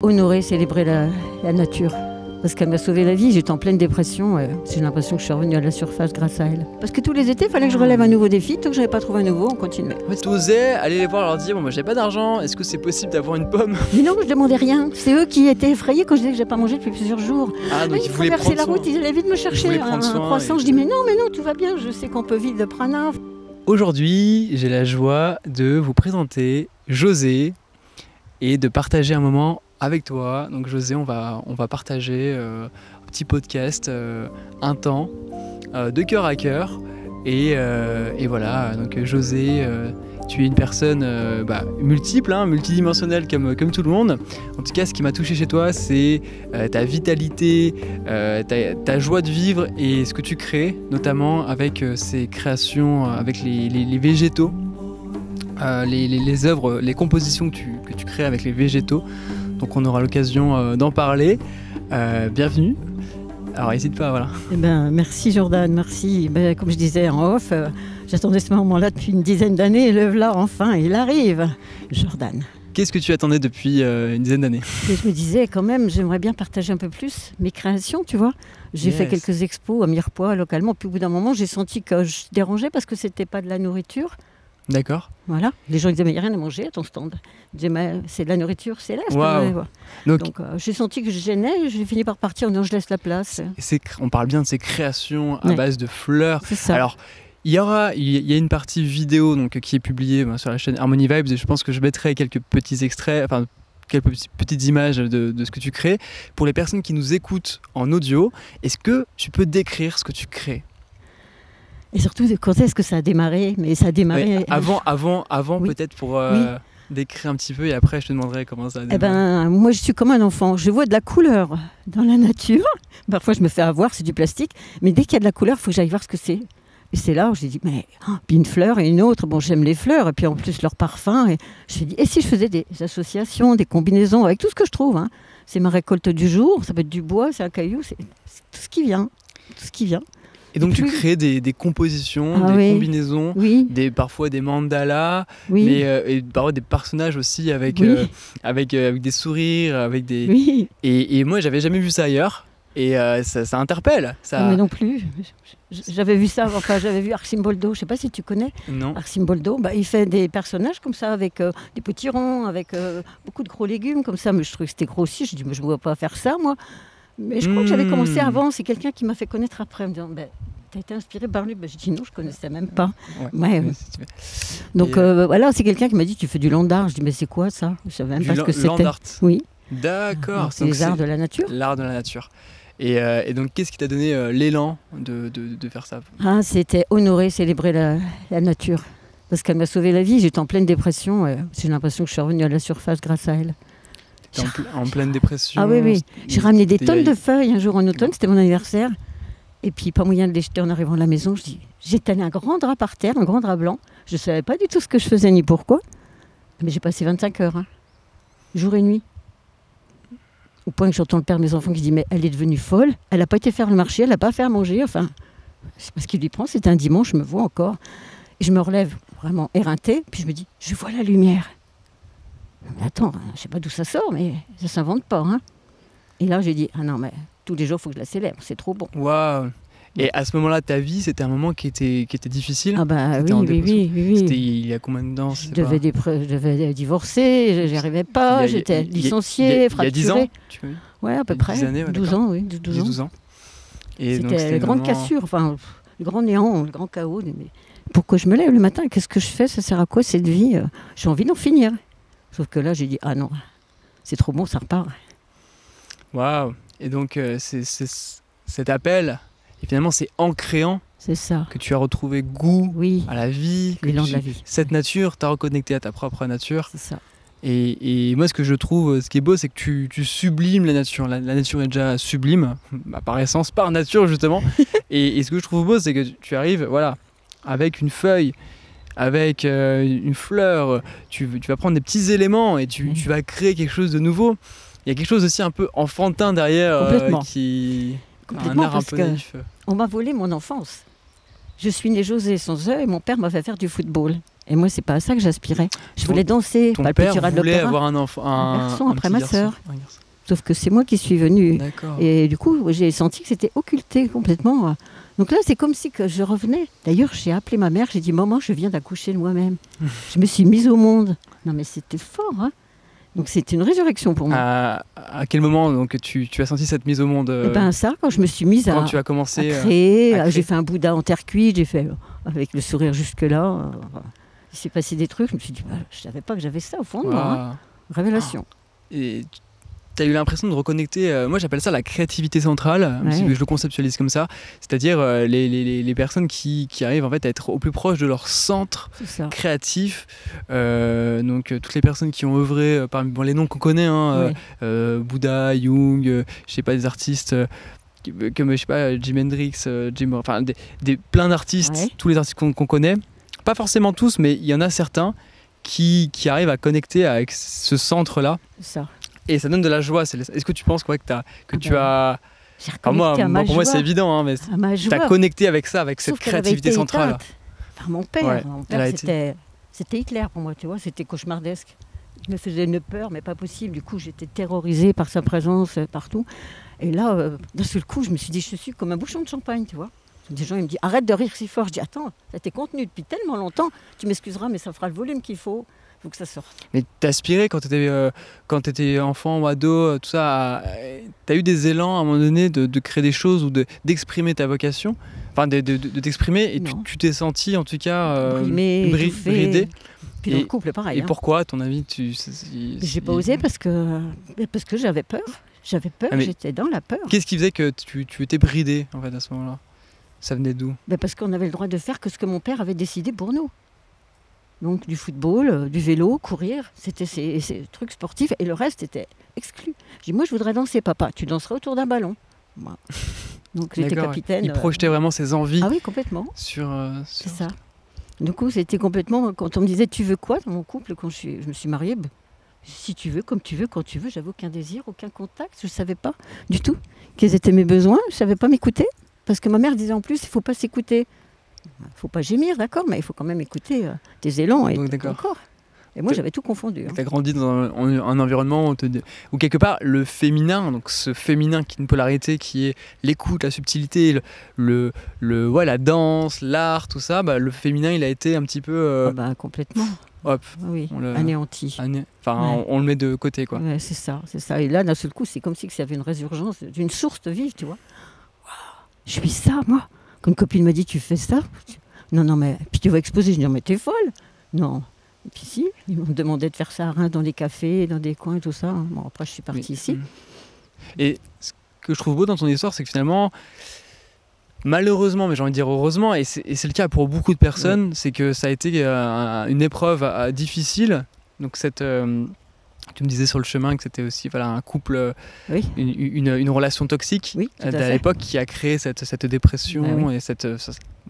honorer, célébrer la nature. Parce qu'elle m'a sauvé la vie, j'étais en pleine dépression. J'ai l'impression que je suis revenue à la surface grâce à elle. Parce que tous les étés, il fallait que je relève un nouveau défi. Tant que je n'avais pas trouvé un nouveau, on continuait. En fait, tu osais aller les voir, leur dire bon, moi j'ai pas d'argent, est-ce que c'est possible d'avoir une pomme? Mais non, je demandais rien. C'est eux qui étaient effrayés quand je disais que je n'avais pas mangé depuis plusieurs jours. Ah, donc Ils ils voulaient traversaient prendre la soin. route, ils allaient vite me chercher un croissant. et- Je dis mais non, tout va bien, je sais qu'on peut vivre de prana. Aujourd'hui, j'ai la joie de vous présenter José et de partager un moment avec toi. Donc José, on va partager un petit podcast, un temps, de cœur à cœur. Et voilà, donc José, tu es une personne multiple, multidimensionnelle comme tout le monde. En tout cas, ce qui m'a touché chez toi, c'est ta vitalité, ta joie de vivre et ce que tu crées, notamment avec ces créations, avec les végétaux, les œuvres, les compositions que tu crées avec les végétaux. Donc on aura l'occasion d'en parler. Bienvenue. Alors n'hésite pas, voilà. Eh ben, merci Jordan, merci. Comme je disais en off, j'attendais ce moment-là depuis une dizaine d'années, et le voilà enfin, il arrive. Jordan. Qu'est-ce que tu attendais depuis une dizaine d'années? Et je me disais quand même, j'aimerais bien partager un peu plus mes créations, tu vois. J'ai fait quelques expos à Mirepoix localement, puis au bout d'un moment, j'ai senti que je dérangeais parce que c'était pas de la nourriture. D'accord. Voilà, les gens disaient mais il n'y a rien à manger à ton stand. Je disais mais c'est de la nourriture céleste. Wow. Donc j'ai senti que je gênais, j'ai fini par partir en disant je laisse la place. on parle bien de ces créations à base de fleurs. C'est ça. Alors il y a une partie vidéo donc, qui est publiée sur la chaîne Harmony Vibes et je pense que je mettrai quelques petits extraits, enfin quelques petites images de ce que tu crées. Pour les personnes qui nous écoutent en audio, est-ce que tu peux décrire ce que tu crées? Et surtout, quand est-ce que ça a démarré? Mais ça a démarré... Avant Oui. peut-être pour Oui. décrire un petit peu et après je te demanderai comment ça a démarré. Eh ben, moi, je suis comme un enfant. Je vois de la couleur dans la nature. Parfois, je me fais avoir, c'est du plastique. Mais dès qu'il y a de la couleur, il faut que j'aille voir ce que c'est. Et c'est là où j'ai dit, puis une fleur et une autre. Bon, j'aime les fleurs et puis en plus leur parfum. Et je me suis dit, et si je faisais des associations, des combinaisons avec tout ce que je trouve, hein. C'est ma récolte du jour, ça peut être du bois, c'est un caillou, c'est tout ce qui vient. Tout ce qui vient. Et donc Et tu puis- crées des compositions, Ah des oui. combinaisons, Oui, parfois des mandalas, oui, et parfois des personnages aussi avec, Oui. avec des sourires, avec des... oui. Et moi j'avais jamais vu ça ailleurs et ça interpelle. Ça... Mais non plus. J'avais vu ça, j'avais vu Arcimboldo, je ne sais pas si tu connais. Non. Arcimboldo, il fait des personnages comme ça, avec des petits ronds, avec beaucoup de gros légumes comme ça. Mais je trouvais que c'était grossi. Je dis, mais je ne vois pas faire ça, moi. Mais je crois que j'avais commencé avant. C'est quelqu'un qui m'a fait connaître après, en me disant, t'as été inspiré par lui. Je dis, non, je ne connaissais même pas. Ouais. Si tu veux. Donc voilà, c'est quelqu'un qui m'a dit, tu fais du land art. Je dis, mais c'est quoi ça? Je ne savais même pas ce que c'était. Land art. Oui. D'accord. Alors, c'est Donc les arts de la nature. l'art de la nature. Et donc qu'est-ce qui t'a donné l'élan de faire ça? Ah, c'était honorer, célébrer la nature. Parce qu'elle m'a sauvé la vie. J'étais en pleine dépression. J'ai l'impression que je suis revenue à la surface grâce à elle. T'es en pleine dépression? Ah oui. J'ai ramené des C'était- tonnes de feuilles un jour en automne. C'était mon anniversaire. Et puis, pas moyen de les jeter en arrivant à la maison. J'ai étalé un grand drap par terre, un grand drap blanc. Je ne savais pas du tout ce que je faisais ni pourquoi. Mais j'ai passé 25 heures, jour et nuit. Au point que j'entends le père de mes enfants qui dit, mais elle est devenue folle. Elle n'a pas été faire le marché, elle n'a pas fait à manger. Enfin, c'est parce qu'il lui prend. C'était un dimanche, je me vois encore. Et je me relève vraiment éreintée. Puis je me dis, je vois la lumière. Mais attends, je ne sais pas d'où ça sort, mais ça ne s'invente pas. Et là, j'ai dit, ah non, mais tous les jours, il faut que je la célèbre. C'est trop bon. Waouh! Et à ce moment-là, ta vie, c'était un moment qui était difficile? Ah bah T'étais en oui. C'était il y a combien de temps? Je devais divorcer, j'y arrivais pas, j'étais licenciée, fracturée. Il y a 10 ans? Ouais, à peu il y a près. 10 années, ouais, 12 d'accord. ans, oui, 12 ans. 12 ans. Et donc, C'était la grande vraiment- cassure, enfin, le grand néant, le grand chaos. Mais pourquoi je me lève le matin? Qu'est-ce que je fais? Ça sert à quoi cette vie? J'ai envie d'en finir. Sauf que là, j'ai dit, ah non, c'est trop bon, ça repart. Waouh! Et donc, c'est cet appel, et finalement, c'est en créant C'est ça. que tu as retrouvé goût Oui, à la vie, que l'élan de la vie. cette nature t'a reconnecté à ta propre nature. C'est ça. Et moi, ce que je trouve, ce qui est beau, c'est que tu sublimes la nature. La nature est déjà sublime, par essence, par nature, justement. et ce que je trouve beau, c'est que tu arrives, voilà, avec une feuille, avec une fleur, tu vas prendre des petits éléments et tu vas créer quelque chose de nouveau. Il y a quelque chose aussi un peu enfantin derrière, Complètement. qui un Complètement, art un parce peu que- naïf. On m'a volé mon enfance. Je suis née José sans eux et mon père m'a fait faire du football. Et moi, c'est pas à ça que j'aspirais. Je voulais danser, Ton pas le père petit rat de voulait l'opéra. avoir un enfant, Un garçon après petit ma garçon. sœur. Un garçon. Sauf que c'est moi qui suis venue. D'accord. Et du coup, j'ai senti que c'était occulté complètement. Donc là, c'est comme si que je revenais. D'ailleurs, j'ai appelé ma mère, j'ai dit « Maman, je viens d'accoucher de moi-même. » Je me suis mise au monde. Non, mais c'était fort, hein. Donc c'était une résurrection pour moi. À quel moment donc, tu as senti cette mise au monde Et ben ça, quand je me suis mise quand à, tu as commencé à créer, à créer. j'ai fait un Bouddha en terre cuite, j'ai fait avec le sourire jusque-là. Il s'est passé des trucs, je me suis dit, je savais pas que j'avais ça au fond de moi. Hein. Révélation. Et tu as eu l'impression de reconnecter, moi j'appelle ça la créativité centrale, Ouais. je le conceptualise comme ça, c'est-à-dire les personnes qui arrivent en fait à être au plus proche de leur centre C'est ça. créatif. Donc toutes les personnes qui ont œuvré parmi les noms qu'on connaît, hein, Bouddha, Jung, je sais pas, des artistes comme je sais pas, Jimi Hendrix, enfin plein d'artistes, Ouais. tous les artistes qu'on connaît, pas forcément tous, mais il y en a certains qui arrivent à connecter avec ce centre-là. C'est ça. Et ça donne de la joie. Est-ce que tu penses que tu as... J'ai Enfin, moi, reconnecté à ma pour moi joie, c'est évident, hein, mais à ma tu as joie. connecté avec ça, avec Sauf cette qu'elle avait créativité été centrale. éteinte par mon père. Ouais, Mon elle a père, c'était Hitler pour moi, tu vois, c'était cauchemardesque. Il me faisait une peur, mais pas possible. Du coup, j'étais terrorisée par sa présence partout. Et là, d'un seul coup, je me suis dit, je suis comme un bouchon de champagne, tu vois. Des gens ils me disent, arrête de rire si fort. Je dis, attends, ça t'est contenu depuis tellement longtemps, tu m'excuseras, mais ça fera le volume qu'il faut. Il faut que ça sorte. Mais t'aspirais quand t'étais enfant ou ado, tout ça, t'as eu des élans à un moment donné de créer des choses ou d'exprimer ta vocation, enfin de t'exprimer, et Non. tu t'es senti en tout cas Brimée, étouffée. bridé. Puis dans le couple, pareil. Et hein. pourquoi, à ton avis, J'ai pas osé parce que j'avais peur. J'avais peur, Ah, mais j'étais dans la peur. Qu'est-ce qui faisait que tu étais bridé en fait à ce moment-là? Ça venait d'où? Parce qu'on avait le droit de faire que ce que mon père avait décidé pour nous. Donc du football, du vélo, courir, c'était ces trucs sportifs et le reste était exclu. J'ai dit, moi je voudrais danser, papa, tu danseras autour d'un ballon. Moi. Donc j'étais D'accord, capitaine. Il projetait vraiment ses envies Ah oui, complètement, sur... c'est ça. Du coup, c'était complètement, quand on me disait, tu veux quoi dans mon couple, quand je me suis mariée, si tu veux, comme tu veux, quand tu veux, j'avais aucun désir, aucun contact, je ne savais pas du tout quels étaient mes besoins, je ne savais pas m'écouter. Parce que ma mère disait en plus, il ne faut pas s'écouter. Il ne faut pas gémir, d'accord, mais il faut quand même écouter tes élans et Donc, ton d'accord. corps. Et moi, j'avais tout confondu. Hein. Tu as grandi dans un environnement où quelque part le féminin, donc ce féminin qui est une polarité qui est l'écoute, la subtilité, la danse, l'art, tout ça, le féminin il a été un petit peu Complètement. hop, Oui, on le- anéanti. enfin on le met de côté quoi. Ouais, c'est ça, c'est ça. Et là, d'un seul coup, c'est comme si il y avait une résurgence d'une source vive, tu vois. Waouh, je suis ça, moi. Quand une copine m'a dit, tu fais ça? Non, mais puis tu vas exposer. Je dis, non, mais t'es folle. Non. Et puis si, ils m'ont demandé de faire ça à Reims, dans des cafés, dans des coins et tout ça. Bon, après, je suis partie ici. Et ce que je trouve beau dans ton histoire, c'est que finalement, malheureusement, mais j'ai envie de dire heureusement, et c'est le cas pour beaucoup de personnes, c'est que ça a été une épreuve difficile. Donc tu me disais sur le chemin que c'était aussi un couple, Oui. une relation toxique Oui, tout à à fait. l'époque qui a créé cette dépression Ah oui. et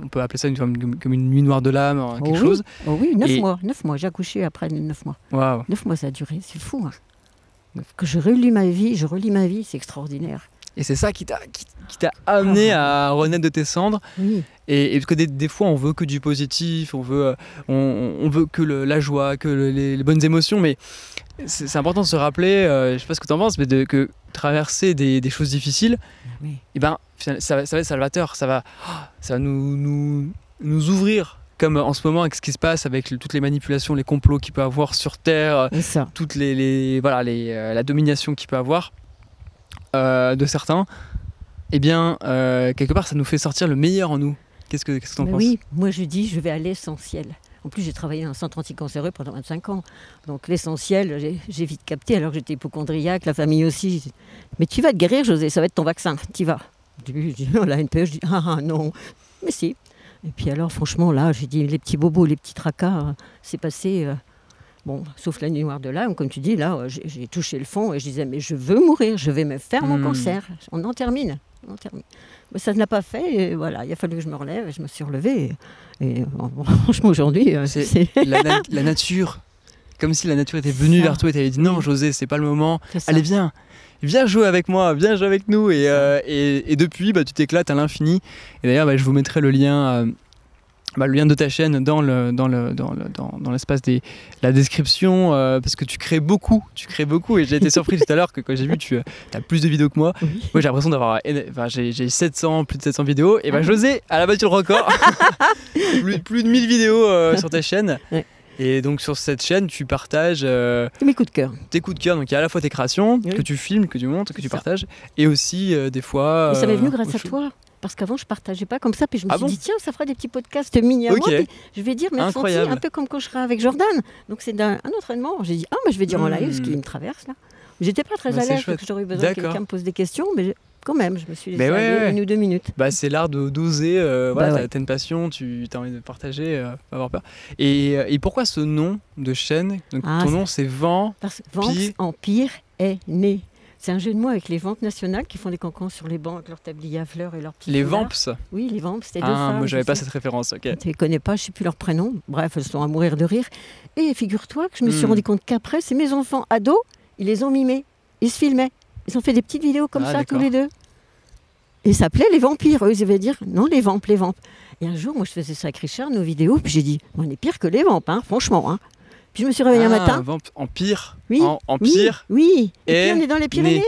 on peut appeler ça comme une nuit noire de l'âme, quelque chose. Oh oui, 9 Et- mois. 9 mois. J'ai accouché après 9 mois. Waouh. 9 mois, ça a duré. C'est fou. Hein. Que je relis ma vie, c'est extraordinaire. Et c'est ça qui t'a amené à renaître de tes cendres. Oui. Et parce que des fois, on veut que du positif, on veut que la joie, que les bonnes émotions, mais c'est important de se rappeler, je sais pas ce que tu en penses, mais que traverser des choses difficiles, Oui. et ça va être salvateur, ça va nous ouvrir, comme en ce moment avec ce qui se passe, avec toutes les manipulations, les complots qu'il peut avoir sur Terre, C'est ça. toutes la domination qu'il peut avoir de certains, et bien quelque part ça nous fait sortir le meilleur en nous. Qu'est-ce que tu en Mais penses? oui, moi je dis, je vais à l'essentiel. En plus, j'ai travaillé dans un centre anticancéreux pendant 25 ans. Donc l'essentiel, j'ai vite capté, alors que j'étais hypochondriaque, la famille aussi. Mais tu vas te guérir, José, ça va être ton vaccin, tu vas. Au début, je dis, la NPE, je dis, non, mais si. Et puis alors, franchement, là, j'ai dit, les petits bobos, les petits tracas, c'est passé... Bon, sauf la nuit noire de l'âme, comme tu dis, là, j'ai touché le fond et je disais, mais je veux mourir, je vais me faire mon cancer. On en termine. Mais ça ne l'a pas fait, et voilà, il a fallu que je me relève, et je me suis relevée. Et franchement, aujourd'hui, c'est la nature, comme si la nature était venue vers toi et t'avait dit, non, José, c'est pas le moment, allez, viens jouer avec moi, viens jouer avec nous. Et depuis, tu t'éclates à l'infini. Et d'ailleurs, je vous mettrai le lien le lien de ta chaîne dans l'espace de la description, parce que tu crées beaucoup et j'ai été surpris tout à l'heure que quand j'ai vu tu as plus de vidéos que moi. Oui. Moi j'ai l'impression d'avoir j'ai plus de 700 vidéos et José elle a battu le record. plus de 1000 vidéos sur ta chaîne. Ouais. Et donc sur cette chaîne tu partages Mes coups de cœur. tes coups de cœur, donc il y a à la fois tes créations que tu filmes, que tu montres, que tu partages, et aussi des fois... Mais ça m'est venu grâce à toi. Parce qu'avant, je ne partageais pas comme ça. Puis je me suis dit, tiens, ça fera des petits podcasts mini à moi. Puis je vais dire mes ressentis, un peu comme quand je serai avec Jordan. Donc c'est un entraînement. J'ai dit, je vais dire en live ce qui me traverse là. J'étais pas très à l'aise parce que j'aurais eu besoin que quelqu'un me pose des questions. Mais quand même, je me suis laissé aller 1 ou 2 minutes. C'est l'art d'oser. T'as une passion, tu as envie de partager, pas avoir peur. Et pourquoi ce nom de chaîne? Donc, ton nom, c'est Vamps Empire est né. C'est un jeu de mots avec les Vamps nationales qui font des cancans sur les bancs avec leurs tabliers à fleurs et leurs petits Les foulards. Vamps? Oui, les Vamps, c'était 2 femmes. Moi, j'avais pas cette référence. Ok. Je ne les connais pas, je ne sais plus leur prénom. Bref, elles sont à mourir de rire. Et figure-toi que je me suis rendu compte qu'après, c'est mes enfants ados, ils les ont mimés. Ils se filmaient. Ils ont fait des petites vidéos comme ça, tous les deux. Et ça s'appelait les vampires. Eux, ils avaient dire non, les Vamps, les Vamps. Et un jour, moi, je faisais ça avec Richard, nos vidéos, puis j'ai dit, on est pire que les Vamps, franchement. Hein. Puis je me suis réveillée un matin. Empire. Oui. Empire. Oui. Et puis on est dans les Pyrénées.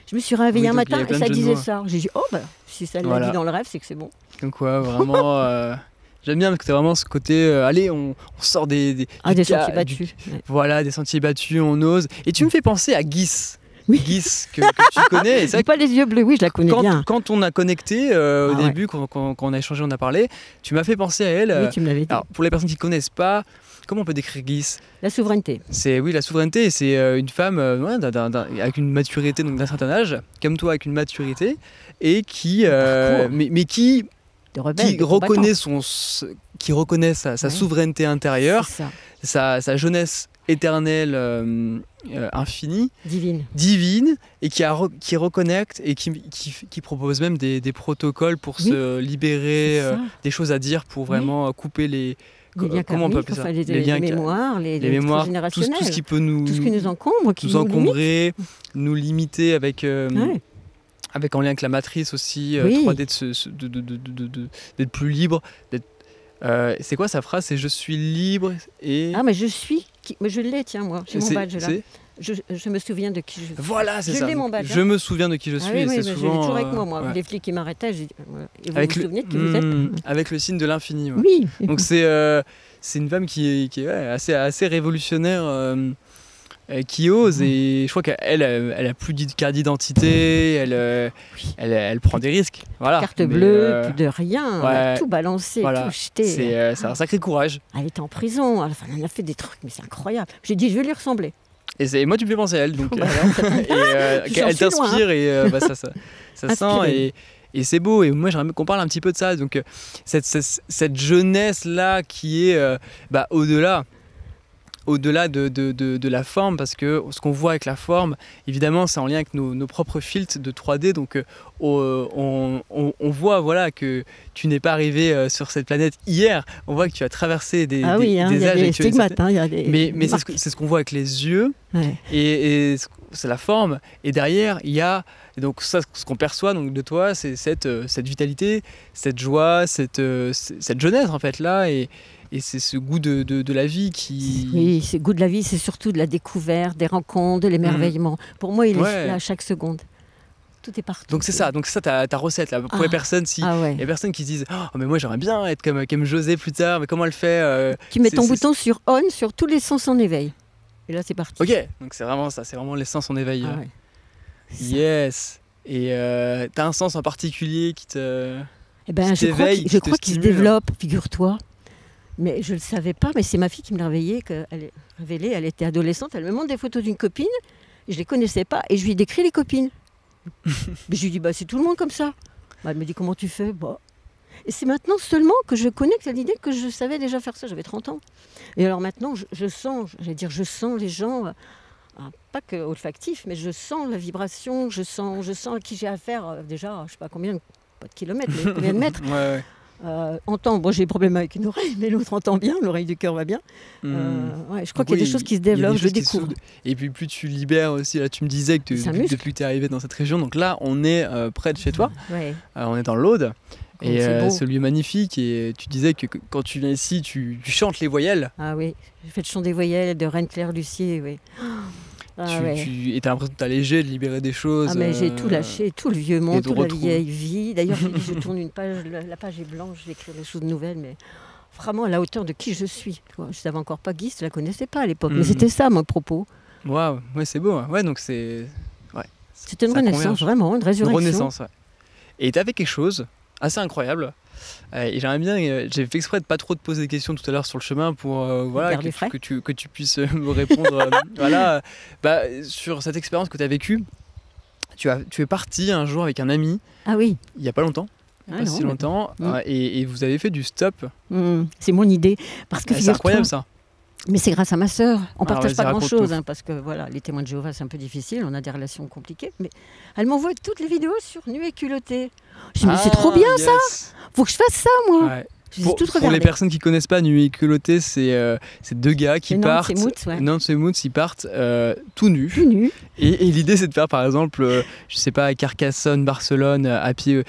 Je me suis réveillée un matin et ça disait ça. J'ai dit, si ça l'a dit dans le rêve, c'est que c'est bon. Donc vraiment, j'aime bien parce que c'est vraiment ce côté, allez, on sort des sentiers battus. Voilà, des sentiers battus, on ose. Et tu me fais penser à Guis. Oui. Guis que tu connais. C'est pas les yeux bleus, oui, je la connais bien. Quand on a connecté au début, quand on a échangé, on a parlé, tu m'as fait penser à elle. Oui, tu me l'avais dit. Alors, pour les personnes qui ne connaissent pas, comment on peut décrire Guis? La souveraineté. La souveraineté, c'est une femme avec une maturité, donc d'un certain âge, comme toi, avec une maturité, et qui, mais qui reconnaît sa souveraineté intérieure, sa jeunesse éternelle, infinie, divine, et qui reconnecte et qui propose même des protocoles pour se libérer, des choses à dire pour vraiment couper les comment on peut appeler ça, les mémoires, les mémoires, tout ce qui peut nous encombre, nous encombrer, nous limiter avec en lien avec la matrice aussi 3D d'être plus libre, c'est quoi sa phrase? C'est je suis libre et... mais je suis... Mais je l'ai, tiens, moi, j'ai mon badge là. Je me souviens de qui je suis. Voilà, c'est ça. Je l'ai, mon badge. Je me souviens de qui je suis. Oui, c'est souvent, souvent... je l'ai toujours avec moi. Les flics qui m'arrêtaient, je dis, et vous vous souvenez de qui vous êtes? Avec le signe de l'infini. Oui. Donc c'est une femme qui est assez révolutionnaire, qui ose, et je crois qu'elle a plus de carte d'identité, elle prend des risques. Voilà. Carte bleue, plus de rien, elle a tout balancé, tout jeté. C'est un sacré courage. Elle était en prison, elle a fait des trucs, mais c'est incroyable. J'ai dit, je vais lui ressembler. Et moi, tu me fais penser à elle, donc elle t'inspire, et ça sent, et c'est beau. Et moi, j'aimerais qu'on parle un petit peu de ça. Donc cette jeunesse là qui est au-delà de la forme, parce que ce qu'on voit avec la forme, évidemment, c'est en lien avec nos propres filtres de 3D. Donc, on voit que tu n'es pas arrivé sur cette planète hier. On voit que tu as traversé des âges. Il y a des stigmates. Mais c'est ce qu'on voit avec les yeux. Ouais. Et c'est la forme. Et derrière, il y a... Et donc ça, ce qu'on perçoit donc, de toi, c'est cette vitalité, cette joie, cette jeunesse, en fait, là. Et c'est ce goût de la vie qui... Oui, ce goût de la vie, c'est surtout de la découverte, des rencontres, de l'émerveillement. Pour moi, il est là à chaque seconde. Tout est partout. Donc c'est ça ta recette là. Pour les personnes, il y a personnes qui se disent « mais moi j'aimerais bien être comme José plus tard, mais comment elle fait ?» Tu mets ton bouton sur on, sur tous les sens en éveil. Et là, c'est parti. Ok, donc c'est vraiment ça, c'est vraiment les sens en éveil. Yes. Et t'as un sens en particulier qui te... Je crois qu'il se développe, figure-toi. Mais je ne le savais pas, mais c'est ma fille qui me l'a révélé. Elle était adolescente, elle me montre des photos d'une copine, et je ne les connaissais pas, et je lui décris les copines. Mais je lui dis, c'est tout le monde comme ça. Elle me dit, comment tu fais? Et c'est maintenant seulement que je connecte à l'idée que je savais déjà faire ça, j'avais 30 ans. Et alors maintenant, je sens les gens, pas que olfactifs, mais je sens la vibration, je sens à qui j'ai affaire, déjà, je ne sais pas combien, pas de kilomètres, mais combien de mètres. Entend, j'ai des problèmes avec une oreille, mais l'autre entend bien, l'oreille du cœur va bien. Je crois qu'il y a des choses qui se développent, je découvre. Et puis plus tu libères aussi, là tu me disais que depuis que tu es arrivé dans cette région, donc là on est près de chez toi, on est dans l'Aude. Et c'est beau. ce lieu magnifique, et tu disais que quand tu viens ici, tu chantes les voyelles. Ah oui, j'ai fait le chant des voyelles de Reine-Claire-Lucier, oui. Ah, ouais. Et t'as l'impression de t'alléger, de libérer des choses. Ah mais j'ai tout lâché, tout le vieux monde, de toute la retrouver. vieille vie. D'ailleurs, je tourne une page, la page est blanche, j'écris des choses nouvelles, mais vraiment à la hauteur de qui je suis. Tu vois. Je ne savais encore pas Guy, je ne la connaissais pas à l'époque, mais c'était ça mon propos. Waouh, ouais, c'est beau. Ouais, donc c'est. Ouais, C'était une ça renaissance, converge. vraiment, une résurrection. Une renaissance, ouais. Et tu avais quelque chose assez incroyable. Et j'aimerais bien, j'ai fait exprès de pas trop te poser des questions tout à l'heure sur le chemin pour voilà, que tu puisses me répondre voilà, sur cette expérience que tu as vécue. Tu es parti un jour avec un ami, Ah oui. il n'y a pas longtemps, pas si longtemps, et vous avez fait du stop. C'est mon idée. Parce que c'est incroyable ça. Mais c'est grâce à ma sœur. On ne partage pas grand-chose, parce que voilà, les témoins de Jéhovah, c'est un peu difficile, on a des relations compliquées. Mais elle m'envoie toutes les vidéos sur Nu et culotté. Je dis, mais c'est trop bien ça. Faut que je fasse ça, moi. Ouais. Pour les personnes qui connaissent pas Nu et culotté, c'est deux gars qui partent. Nantes et Moutz, ils partent tout nus. Tout nus. Et l'idée, c'est de faire par exemple, je sais pas, Carcassonne, Barcelone, à pied.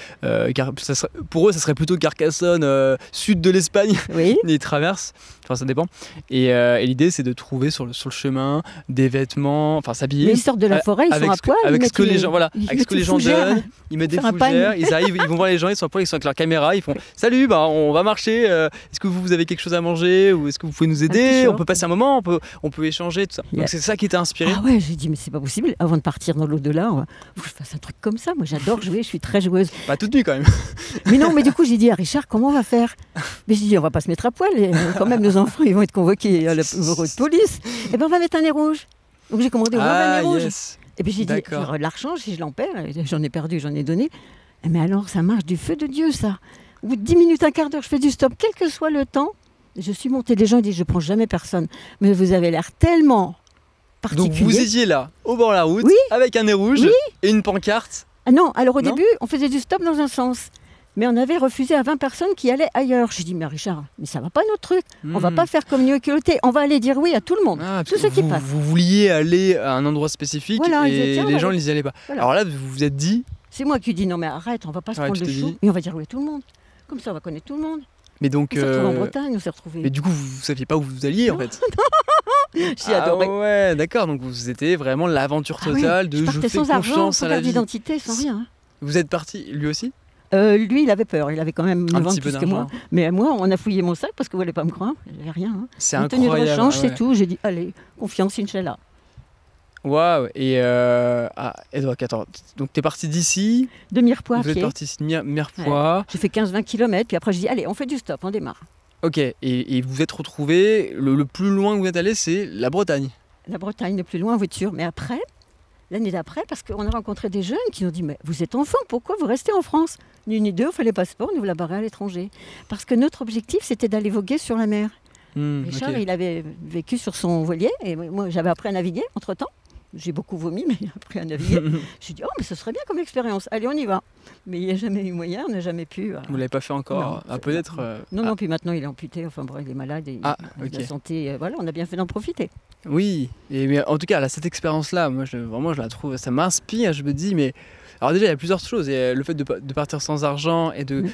Pour eux, ça serait plutôt Carcassonne, sud de l'Espagne. Oui. Ils traversent. Enfin, ça dépend. Et l'idée, c'est de trouver sur le chemin des vêtements, enfin s'habiller. Ils sortent de la forêt, ils sont à poil. Avec ce que les gens, voilà, avec ce que les gens donnent. Ils mettent des fougères. Ils arrivent, ils vont voir les gens, ils sont à poil, ils sont avec leur caméra, ils font salut, on va marcher. Est-ce que vous avez quelque chose à manger ou est-ce que vous pouvez nous aider? On peut passer un moment, on peut échanger, tout ça. Donc c'est ça qui t'a inspiré. Ah ouais, j'ai dit mais c'est pas possible. Avant de partir dans l'au-delà, faut que je fasse un truc comme ça. Moi, j'adore jouer, je suis très joueuse. Pas toute nue quand même. Mais non, mais du coup, j'ai dit à Richard, comment on va faire? Mais j'ai dit, on va pas se mettre à poil. Quand même, nos enfants, ils vont être convoqués à la bureau de police. Et ben, on va mettre un nez rouge. Donc j'ai commandé un nez rouge. Yes. Et puis j'ai dit, de l'argent, si je l'en perds, j'en ai perdu, j'en ai donné. Mais alors, ça marche du feu de Dieu, ça. Au bout de 10 minutes, un quart d'heure, je fais du stop, quel que soit le temps. Je suis montée, les gens disent, je prends jamais personne. Mais vous avez l'air tellement particulier. Donc vous étiez là, au bord de la route, avec un nez rouge et une pancarte. Ah non, alors au début, on faisait du stop dans un sens. Mais on avait refusé à 20 personnes qui allaient ailleurs. J'ai dit, mais Richard, mais ça va pas notre truc. On va pas faire comme Nu et culotté. On va aller dire oui à tout le monde. Tout ce qui passe. Vous vouliez aller à un endroit spécifique et les gens, ils n'y allaient pas. Voilà. Alors là, vous vous êtes dit... C'est moi qui dis, non mais arrête, on va pas se prendre le chou. Et on va dire oui à tout le monde. Comme ça, on va connaître tout le monde. Mais donc, on s'est retrouvés en Bretagne, on s'est retrouvés. Mais du coup, vous saviez pas où vous alliez en fait. J'ai adoré. Ouais, d'accord. Donc vous étiez vraiment l'aventure totale de je fais sans confiance argent, à sans la carte vie. d'identité, sans rien. Vous êtes parti, lui aussi? Lui, il avait peur. Il avait quand même 9 ans de plus que moi. d'argent. Mais moi, on a fouillé mon sac parce que vous n'allez pas me croire. Il n'y avait rien. Hein. C'est une tenue incroyable. de rechange, c'est tout. J'ai dit, allez, confiance, Inch'Allah. Waouh. Et attends, donc t'es parti d'ici. De Mirepoix à pied. Vous êtes parti ici de Mirepoix. Ouais. J'ai fait 15-20 km, puis après je dis, allez, on fait du stop, on démarre. Ok, et vous êtes retrouvés, le plus loin que vous êtes allé, c'est la Bretagne. La Bretagne, le plus loin en voiture. Mais après, l'année d'après, parce qu'on a rencontré des jeunes qui nous ont dit, mais vous êtes enfants, pourquoi vous restez en France? Ni une ni deux, il fallait passeport, nous vous la barrer à l'étranger. Parce que notre objectif, c'était d'aller voguer sur la mer. Richard, il avait vécu sur son voilier, et moi, j'avais appris à naviguer entre-temps. J'ai beaucoup vomi, mais j'ai appris à naviguer. J'ai dit, oh, mais ce serait bien comme expérience. Allez, on y va. Mais il n'y a jamais eu moyen, on n'a jamais pu. Vous ne l'avez pas fait encore? Peut-être. Non, puis maintenant il est amputé. Enfin, bon, il est malade. Et la santé, voilà, on a bien fait d'en profiter. Oui, mais en tout cas, là, cette expérience-là, moi, vraiment, je la trouve, ça m'inspire. Je me dis, mais. Alors, déjà, il y a plusieurs choses. Et le fait de partir sans argent et de.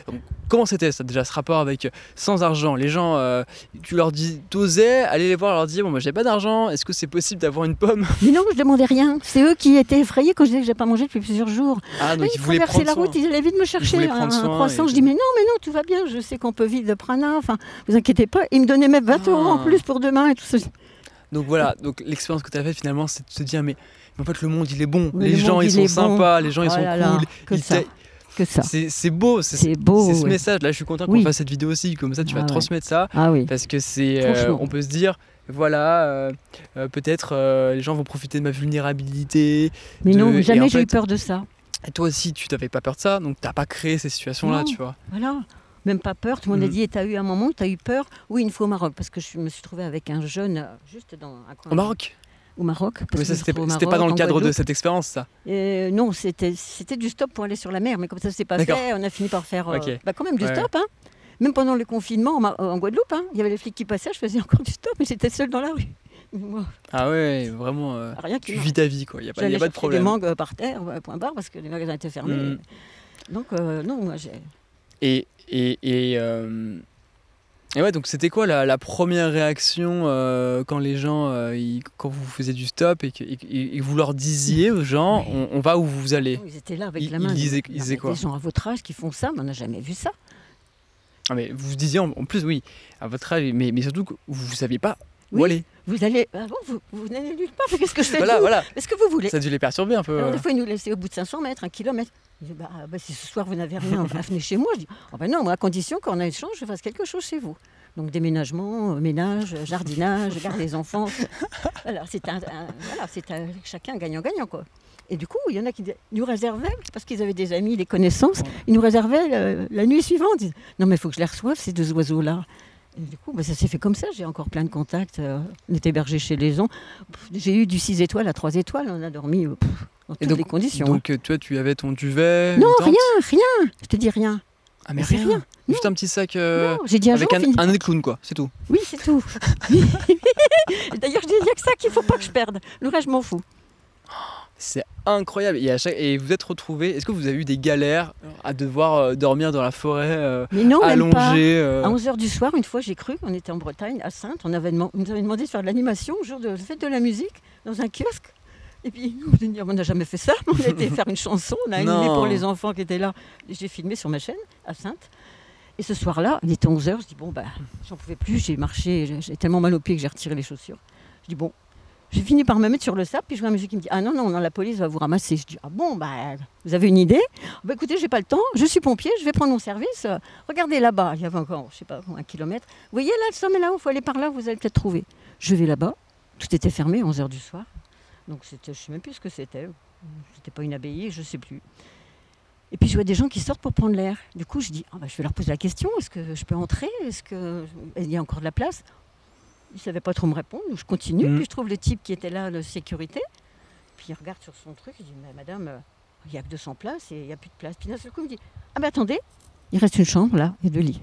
Comment c'était ça, déjà, ce rapport avec sans argent? Les gens, tu leur dis, t'osais aller les voir, leur dire, bon, moi, j'ai pas d'argent, est-ce que c'est possible d'avoir une pomme? Mais non, je demandais rien. C'est eux qui étaient effrayés quand je disais que j'ai pas mangé depuis plusieurs jours. Ah, donc ils traversaient la route, ils allaient vite me chercher un croissant. Je dis, mais non, tout va bien, je sais qu'on peut vivre de prana, enfin, vous inquiétez pas. Ils me donnaient même 20 € en plus pour demain et tout ça. Donc voilà, donc l'expérience que tu as faite finalement, c'est de se dire, mais en fait, le monde, il est bon. Mais les gens, ils sont sympas, les gens, ils sont cool. Que ça. C'est beau, c'est ce message. Là, je suis content qu'on fasse cette vidéo aussi, comme ça tu vas transmettre ça. Parce que c'est, on peut se dire, voilà, peut-être les gens vont profiter de ma vulnérabilité. Mais non, jamais j'ai eu peur de ça. Et toi aussi, tu n'avais pas peur de ça, donc tu n'as pas créé ces situations-là, tu vois. Voilà. Même pas peur, tout le monde a dit, et tu as eu un moment où tu as eu peur? Oui, une fois au Maroc, parce que je me suis trouvée avec un jeune, juste dans un coin. Au Maroc? Au Maroc. Mais ça, c'était pas dans le cadre de cette expérience, ça? Non, c'était du stop pour aller sur la mer, mais comme ça, c'est pas fait, on a fini par faire quand même du stop. Hein. Même pendant le confinement en Guadeloupe, il y avait les flics qui passaient, je faisais encore du stop, mais j'étais seule dans la rue. Ah ouais, vraiment, tu vis ta vie, quoi. Il n'y a pas de problème. Des mangues par terre, point barre, parce que les magasins étaient fermés. Donc, non, moi, j'ai... Et ouais, donc c'était quoi la première réaction quand les gens, quand vous faisiez du stop et que vous leur disiez aux gens, on va où vous allez? Ils étaient là avec la main. Ils disaient quoi? Des gens à votre âge qui font ça, mais on n'a jamais vu ça. Ah, mais vous disiez en plus, oui, à votre âge, mais surtout que vous ne saviez pas où Oui. aller. Vous allez. Ah bon, vous n'allez nulle part, qu'est-ce que je fais de vous Voilà. Est-ce que vous voulez Ça a dû les perturber un peu. Alors, des fois, ils nous laissaient au bout de 500 mètres, 1 kilomètre. Ils disaient, si ce soir vous n'avez rien, venez chez moi. Je dis, non, moi, à condition qu'en échange, je fasse quelque chose chez vous. Donc déménagement, ménage, jardinage, garde les enfants. Alors c'est chacun gagnant-gagnant, quoi. Et du coup, il y en a qui nous réservaient, parce qu'ils avaient des amis, des connaissances, ils nous réservaient la nuit suivante. Ils disaient, non mais il faut que je les reçoive, ces 2 oiseaux-là. Et du coup, ça s'est fait comme ça. J'ai encore plein de contacts. On était hébergés chez les gens. J'ai eu du 6 étoiles à 3 étoiles. On a dormi dans toutes les conditions. Donc tu avais ton duvet? Non, rien. Je te dis rien. Ah mais rien. Juste un petit sac j'ai dit avec un nez de clown, quoi, c'est tout. Oui, c'est tout. D'ailleurs, je dis, il n'y a que ça qu'il ne faut pas que je perde. Le reste, je m'en fous. C'est incroyable. Et vous êtes retrouvés. Est-ce que vous avez eu des galères à devoir dormir dans la forêt, mais non, allongé À 11h du soir, une fois, j'ai cru qu'on était en Bretagne, à Saintes. On nous avait demandé de faire de l'animation au jour de la fête de la musique dans un kiosque. Et puis, on n'a jamais fait ça. On a été faire une chanson. On a animé pour les enfants qui étaient là. J'ai filmé sur ma chaîne, à Saintes. Et ce soir-là, il était 11h. Je dis, j'en pouvais plus. J'ai marché. J'ai tellement mal aux pieds que j'ai retiré les chaussures. Je dis, j'ai fini par me mettre sur le sable. Puis je vois un monsieur qui me dit, non, la police va vous ramasser. Je dis, vous avez une idée? Écoutez, j'ai pas le temps. Je suis pompier. Je vais prendre mon service. Regardez là-bas. Il y avait encore, je sais pas, 1 kilomètre. Vous voyez là, le sommet là-haut. Il faut aller par là. Vous allez peut-être trouver. Je vais là-bas. Tout était fermé, 11h du soir. Donc je ne sais même plus ce que c'était. C'était pas une abbaye, je ne sais plus. Et puis je vois des gens qui sortent pour prendre l'air. Du coup, je dis, je vais leur poser la question, est-ce que je peux entrer? Est-ce qu'il y a encore de la place? Ils ne savaient pas trop me répondre, donc je continue. Puis je trouve le type qui était là, de sécurité. Puis il regarde sur son truc, je dis, mais madame, il n'y a que 200 places et il n'y a plus de place. Puis d'un seul coup, il me dit, attendez, il reste une chambre là et 2 lits.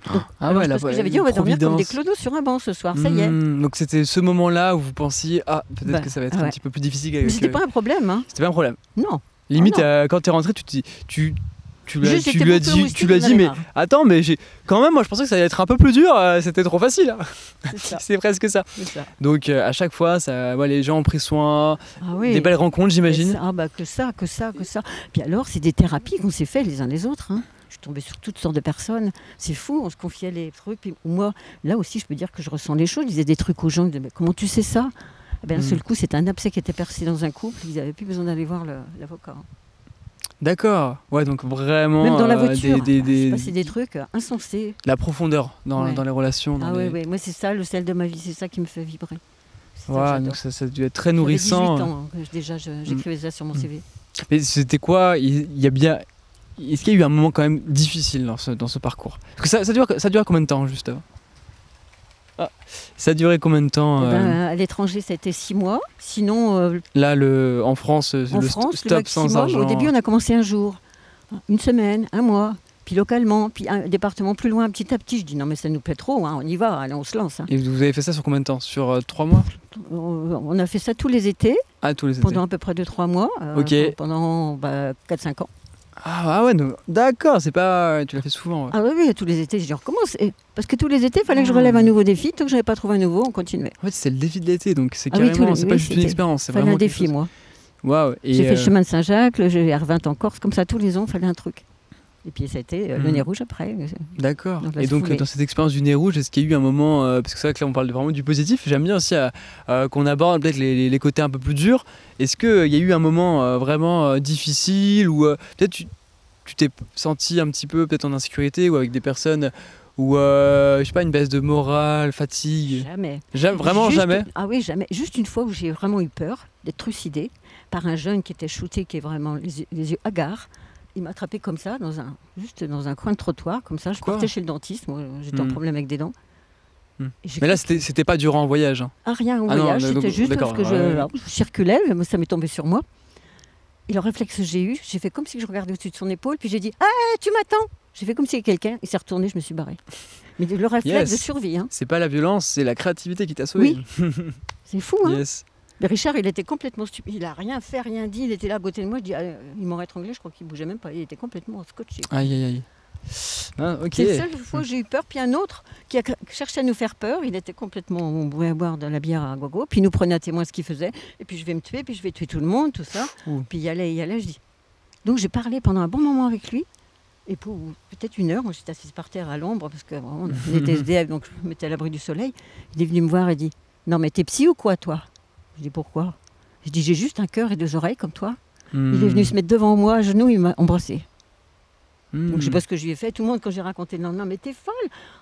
Donc, parce que j'avais dit on va dormir comme des clodos sur un banc ce soir, ça y est. Donc c'était ce moment-là où vous pensiez peut-être que ça va être un petit peu plus difficile. Mais c'était pas un problème. Hein. C'était pas un problème. Non. Limite quand t'es rentré, tu lui as dit mais attends mais quand même moi je pensais que ça allait être un peu plus dur, c'était trop facile. Hein. C'est presque ça. Donc à chaque fois les gens ont pris soin, des belles rencontres j'imagine. Que ça. Puis alors c'est des thérapies qu'on s'est fait les uns les autres. Hein. Je suis tombée sur toutes sortes de personnes. C'est fou, on se confiait les trucs. Puis moi, là aussi, je peux dire que je ressens les choses. Je disais des trucs aux gens. Je disais, mais comment tu sais ça? D'un seul coup, c'était un abcès qui était percé dans un couple. Ils n'avaient plus besoin d'aller voir l'avocat. D'accord. Ouais, donc vraiment. Même dans la voiture. Il se passait des trucs insensés. La profondeur dans les relations. Oui. Moi, c'est ça, le sel de ma vie. C'est ça qui me fait vibrer. Donc ça a dû être très nourrissant. J'avais 18 ans. Déjà, j'écrivais ça sur mon CV. Mais c'était quoi? Est-ce qu'il y a eu un moment quand même difficile dans ce parcours? Parce que ça dure combien de temps, juste? Ça a duré combien de temps? À l'étranger, ça a été 6 mois. Sinon... Là, en France, le stop sans argent... Au début, on a commencé 1 jour, 1 semaine, 1 mois, puis localement, puis un département plus loin, petit à petit. Je dis, non mais ça nous plaît trop, hein, on y va, allez, on se lance. Hein. Et vous avez fait ça sur combien de temps? Sur 3 mois? On a fait ça tous les étés. Tous les étés. Pendant à peu près 2-3 mois. Pendant 4-5 ans. D'accord, c'est pas... Tu l'as fait souvent. Ouais. Oui, tous les étés, je dis on recommence. Parce que tous les étés, il fallait que je relève un nouveau défi. Tant que je n'avais pas trouvé un nouveau, on continuait. En fait, c'est le défi de l'été, donc c'est carrément... c'est pas juste une expérience, c'est vraiment un défi, moi. Waouh. J'ai fait le chemin de Saint-Jacques, le R20 en Corse, comme ça, tous les ans, il fallait un truc. Et puis ça a été le nez rouge après. D'accord. Et donc dans cette expérience du nez rouge, est-ce qu'il y a eu un moment, parce que c'est vrai que là on parle vraiment du positif, j'aime bien aussi qu'on aborde peut-être les côtés un peu plus durs. Est-ce qu'il y a eu un moment vraiment difficile ou peut-être tu t'es senti un petit peu peut-être en insécurité ou avec des personnes ou je sais pas, une baisse de morale, fatigue? Jamais. Vraiment jamais? Ah oui, jamais. Juste une fois où j'ai vraiment eu peur d'être trucidée par un jeune qui était shooté, qui est vraiment les yeux hagards. Il m'a attrapé comme ça, juste dans un coin de trottoir, comme ça. Je partais chez le dentiste, moi j'étais en problème avec des dents. Mais là, c'était pas durant un voyage? Hein. Rien au voyage, c'était juste parce que je circulais, ça m'est tombé sur moi. Et le réflexe que j'ai eu, j'ai fait comme si je regardais au-dessus de son épaule, puis j'ai dit « Ah, tu m'attends !» J'ai fait comme si quelqu'un, il s'est retourné, je me suis barrée. Mais le réflexe de survie. Hein. C'est pas la violence, c'est la créativité qui t'a sauvé. Oui, c'est fou, hein. Mais Richard, il était complètement stupide. Il n'a rien fait, rien dit. Il était là à côté de moi. Je dis, il m'aurait étranglé. Je crois qu'il ne bougeait même pas. Il était complètement scotché. Aïe, aïe, aïe. Ah, ok. C'est la seule fois où j'ai eu peur. Puis un autre qui a cherché à nous faire peur. Il était complètement. On pouvait boire de la bière à gogo. Puis il nous prenait à témoin ce qu'il faisait. Et puis je vais me tuer. Puis je vais tuer tout le monde, tout ça. Puis il y allait. Je dis. Donc j'ai parlé pendant un bon moment avec lui. Et pour peut-être 1 heure, j'étais assise par terre à l'ombre. Parce qu'on était SDF. Donc je me mettais à l'abri du soleil. Il est venu me voir et dit, non mais t'es psy ou quoi toi? Je dis, pourquoi? Je dis, j'ai juste un cœur et 2 oreilles comme toi. Il est venu se mettre devant moi, à genoux, il m'a embrassé. Donc je sais pas ce que je lui ai fait. Tout le monde, quand j'ai raconté le lendemain, mais t'es folle,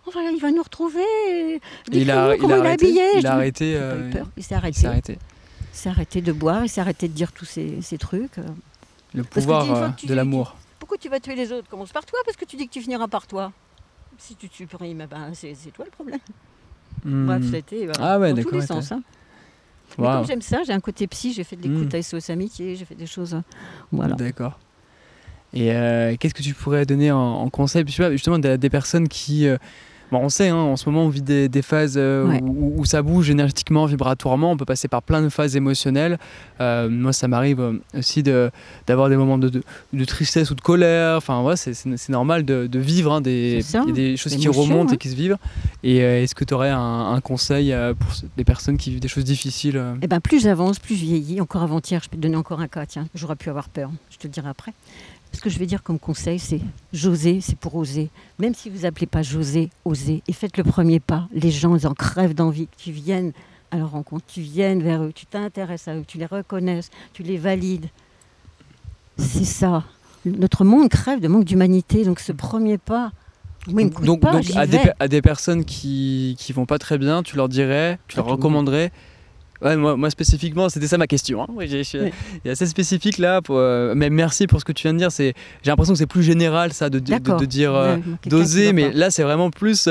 oh, voilà, il va nous retrouver. Il a arrêté. Il s'est arrêté. Il s'est arrêté de boire, il s'est arrêté de dire tous ces trucs. Le pouvoir de l'amour. Pourquoi tu vas tuer les autres? Commence par toi, parce que tu dis que tu finiras par toi. Si tu supprimes, c'est toi le problème. Bref, ça a été dans tous les sens. Hein. Mais comme j'aime ça, j'ai un côté psy, j'ai fait de l'écoute à SOS Amitié, j'ai fait des choses. Voilà. D'accord. Et qu'est-ce que tu pourrais donner en conseil, justement, des personnes qui... on sait, hein, en ce moment, on vit des phases où ça bouge énergétiquement, vibratoirement. On peut passer par plein de phases émotionnelles. Moi, ça m'arrive aussi d'avoir des moments de tristesse ou de colère. Enfin, ouais, c'est normal de vivre. Hein, il y a des choses qui remontent et qui se vivent. Et est-ce que tu aurais un conseil pour des personnes qui vivent des choses difficiles Eh ben, plus j'avance, plus je vieillis. Encore avant-hier, je peux te donner encore un cas. Tiens, j'aurais pu avoir peur. Je te le dirai après. Ce que je vais dire comme conseil, c'est j'oser, c'est pour oser. Même si vous n'appelez pas José, osez. Et faites le premier pas. Les gens, ils en crèvent d'envie que tu viennes à leur rencontre, tu viennes vers eux, tu t'intéresses à eux, tu les reconnaisses, tu les valides. C'est ça. Notre monde crève de manque d'humanité. Donc ce premier pas, moi, il me coûte pas, j'y vais. À des personnes qui vont pas très bien, tu leur dirais, tu leur recommanderais. Ouais, moi spécifiquement, c'était ça ma question. Hein. Oui, il est assez spécifique là. Mais merci pour ce que tu viens de dire. J'ai l'impression que c'est plus général ça de dire d'oser, mais là c'est vraiment plus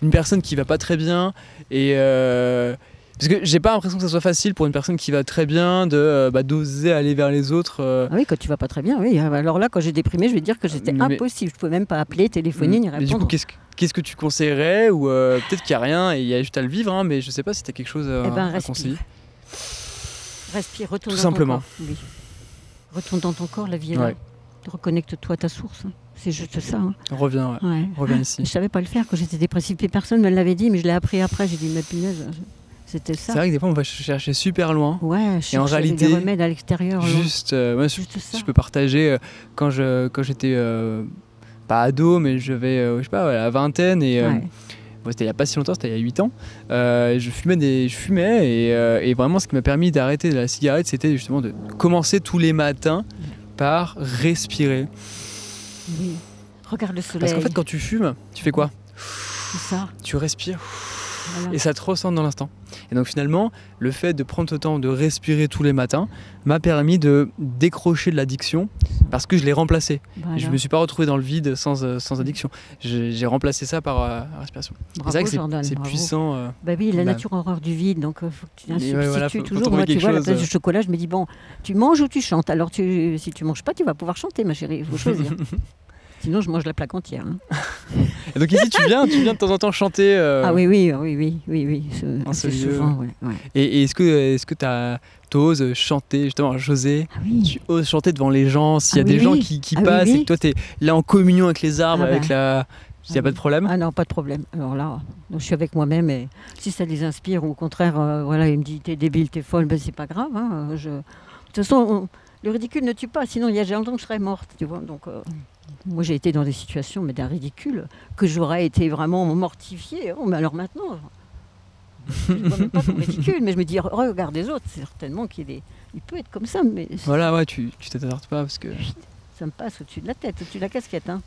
une personne qui va pas très bien et parce que j'ai pas l'impression que ça soit facile pour une personne qui va très bien d'oser aller vers les autres. Ah oui, quand tu vas pas très bien, oui. Alors là, quand j'ai déprimé, je vais dire que c'était impossible. Je pouvais même pas appeler, téléphoner, ni répondre. Mais du coup, qu'est-ce que tu conseillerais ou peut-être qu'il y a rien et il y a juste à le vivre, hein, mais je sais pas si tu as quelque chose à conseiller. Respire, retourne tout dans simplement. Ton corps. Oui. Retourne dans ton corps, la vie est là. Reconnecte-toi à ta source. Hein. C'est juste ça. Hein. Reviens ici. Je savais pas le faire quand j'étais dépressive. Personne me l'avait dit, mais je l'ai appris après. J'ai dit, mais punaise, c'était ça. C'est vrai que des fois, on va chercher super loin. Ouais, et en réalité, des remèdes à l'extérieur. Juste je peux partager quand j'étais pas ado, mais j'avais la vingtaine et c'était il n'y a pas si longtemps, c'était il y a 8 ans. Je fumais et vraiment ce qui m'a permis d'arrêter la cigarette, c'était justement de commencer tous les matins par respirer. Oui. Regarde le soleil. Parce qu'en fait, quand tu fumes, tu fais quoi? C'est ça. Tu respires. Voilà. Et ça te ressent dans l'instant. Et donc finalement, le fait de prendre ce temps de respirer tous les matins m'a permis de décrocher de l'addiction parce que je l'ai remplacé. Voilà. Je ne me suis pas retrouvé dans le vide sans addiction. J'ai remplacé ça par la respiration. Bravo, c'est vrai que Jordan, c'est puissant. Oui, la nature a horreur du vide, donc il faut que tu substitues toujours. Moi, tu vois, à la place du chocolat, je me dis, bon, tu manges ou tu chantes? Alors si tu ne manges pas, tu vas pouvoir chanter, ma chérie, il faut choisir. Sinon, je mange la plaque entière. Hein. Et donc ici, tu viens de temps en temps chanter. Ah oui. C'est souvent, ouais. Et est-ce que tu oses chanter, justement, José? Tu oses chanter devant les gens, s'il y a des gens qui passent et que toi, tu es là en communion avec les arbres, avec la... Il n'y a pas de problème? Ah non, pas de problème. Alors là, je suis avec moi-même et si ça les inspire ou au contraire, ils me disent t'es débile, t'es folle, c'est pas grave. Hein, de toute façon, le ridicule ne tue pas, sinon il y a longtemps que je serais morte, tu vois. Donc, moi, j'ai été dans des situations d'un ridicule que j'aurais été vraiment mortifiée. Oh, mais alors maintenant, je ne vois même pas comme ridicule, mais je me dis, regarde les autres, certainement il peut être comme ça. Mais voilà, tu t'attardes pas parce que... Ça me passe au-dessus de la tête, au-dessus de la casquette. Hein.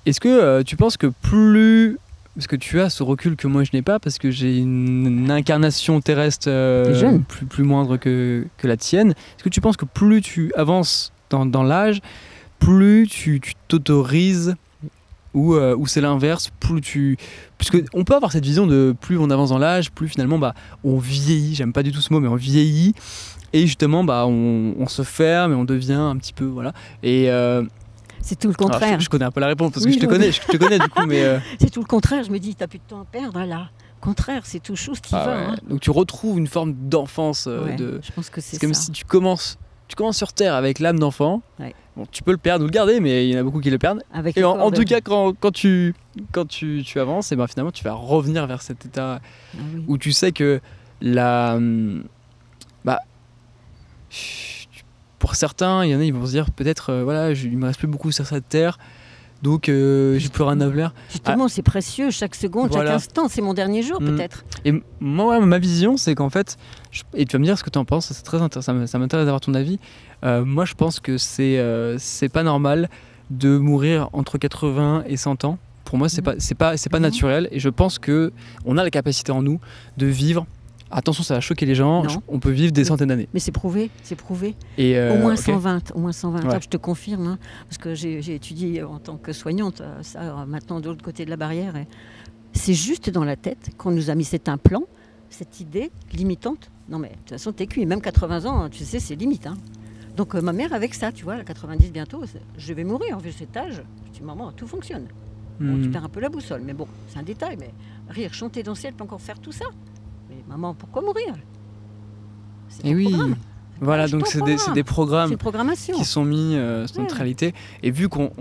Est-ce que tu penses que plus... Parce que tu as ce recul que moi je n'ai pas, parce que j'ai une incarnation terrestre plus moindre que la tienne. Est-ce que tu penses que plus tu avances dans l'âge, plus tu t'autorises ou c'est l'inverse, puisque on peut avoir cette vision de plus on avance dans l'âge, plus finalement on vieillit, j'aime pas du tout ce mot, mais on vieillit et justement on se ferme et on devient un petit peu et c'est tout le contraire. Je connais un peu la réponse parce que je te connais du coup, mais c'est tout le contraire. Je me dis t'as plus de temps à perdre là. contraire, c'est tout chou, t'y Ah vas. ouais. Hein. Donc tu retrouves une forme d'enfance. Ouais, De... je pense que c'est C'est comme ça. si tu commences sur Terre avec l'âme d'enfant. Ouais. Bon, tu peux le perdre ou le garder, mais il y en a beaucoup qui le perdent. Avec Et le en corps tout cas, quand tu avances, et ben finalement, tu vas revenir vers cet état Ah oui. où tu sais que la, bah, pour certains, il y en a, ils vont se dire peut-être, voilà, il me reste plus beaucoup sur cette terre, donc j'ai plus rien à faire. Justement, c'est précieux, chaque seconde, Voilà. chaque instant, c'est mon dernier jour peut-être. Et moi, ouais, ma vision, c'est qu'en fait, et tu vas me dire ce que tu en penses, c'est très intéressant, ça m'intéresse d'avoir ton avis. Moi, je pense que c'est pas normal de mourir entre 80 et 100 ans. Pour moi, c'est pas Non. naturel, et je pense que on a la capacité en nous de vivre. Attention, ça va choquer les gens. Non. On peut vivre des centaines d'années. Mais c'est prouvé, c'est prouvé. Et Au moins ok. 120, au moins 120. Ouais. Ça, je te confirme, hein, parce que j'ai étudié en tant que soignante, ça maintenant de l'autre côté de la barrière. Et c'est juste dans la tête qu'on nous a mis cet implant, cette idée limitante. Non mais de toute façon, t'es cuit. Même 80 ans, tu sais, c'est limite. Hein. Donc ma mère avec ça, tu vois, elle a 90 bientôt, je vais mourir vu cet âge. Je dis maman, tout fonctionne. Bon, tu perds un peu la boussole, mais bon, c'est un détail. Mais rire, chanter, danser, elle peut encore faire tout ça. Mais maman, pourquoi mourir? C'est Et ton oui. programme. Voilà, C'est donc ton c'est programme. des C'est programmes une programmation. qui sont mis sur notre Ouais. réalité. Et vu qu'on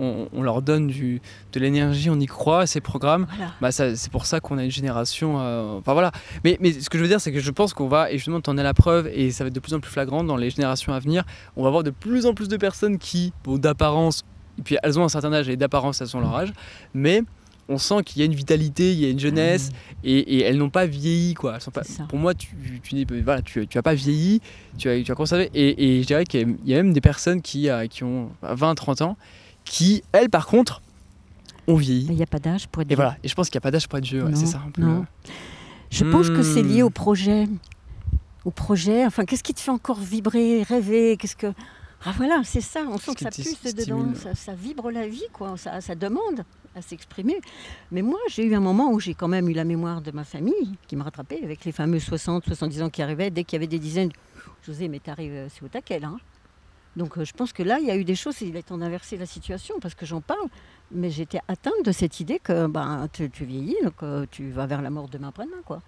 leur donne de l'énergie, on y croit à ces programmes, Voilà. bah c'est pour ça qu'on a une génération. Enfin voilà. Mais ce que je veux dire, c'est que je pense qu'on va, et justement, t'en es la preuve, et ça va être de plus en plus flagrant dans les générations à venir. On va avoir de plus en plus de personnes qui, bon, d'apparence, et puis elles ont un certain âge, et d'apparence, elles ont leur âge, mais on sent qu'il y a une vitalité, il y a une jeunesse, et elles n'ont pas vieilli, quoi. Elles sont pas, C'est ça. pour moi, tu dis, voilà, tu as pas vieilli, tu as conservé, et je dirais qu'il y a même des personnes qui ont 20-30 ans, qui, elles, par contre, ont vieilli. Il n'y a pas d'âge pour être Et vieux. voilà, et je pense qu'il n'y a pas d'âge pour être vieux, ouais, Non, c'est ça un peu. non. Je pense que c'est lié Hmm. au projet. Au projet, enfin, qu'est-ce qui te fait encore vibrer, rêver? Qu'est-ce que... Ah voilà, c'est ça, on sent que ça qui pulse te dedans, stimule. ça vibre la vie, quoi. Ça demande à s'exprimer. Mais moi, j'ai eu un moment où j'ai quand même eu la mémoire de ma famille qui m'a rattrapée avec les fameux 60, 70 ans qui arrivaient. Dès qu'il y avait des dizaines, José, mais t'arrives, c'est au taquet, là. Hein. Donc je pense que là, il y a eu des choses, il est temps d'inverser la situation parce que j'en parle. Mais j'étais atteinte de cette idée que tu vieillis, donc tu vas vers la mort demain après-demain, quoi.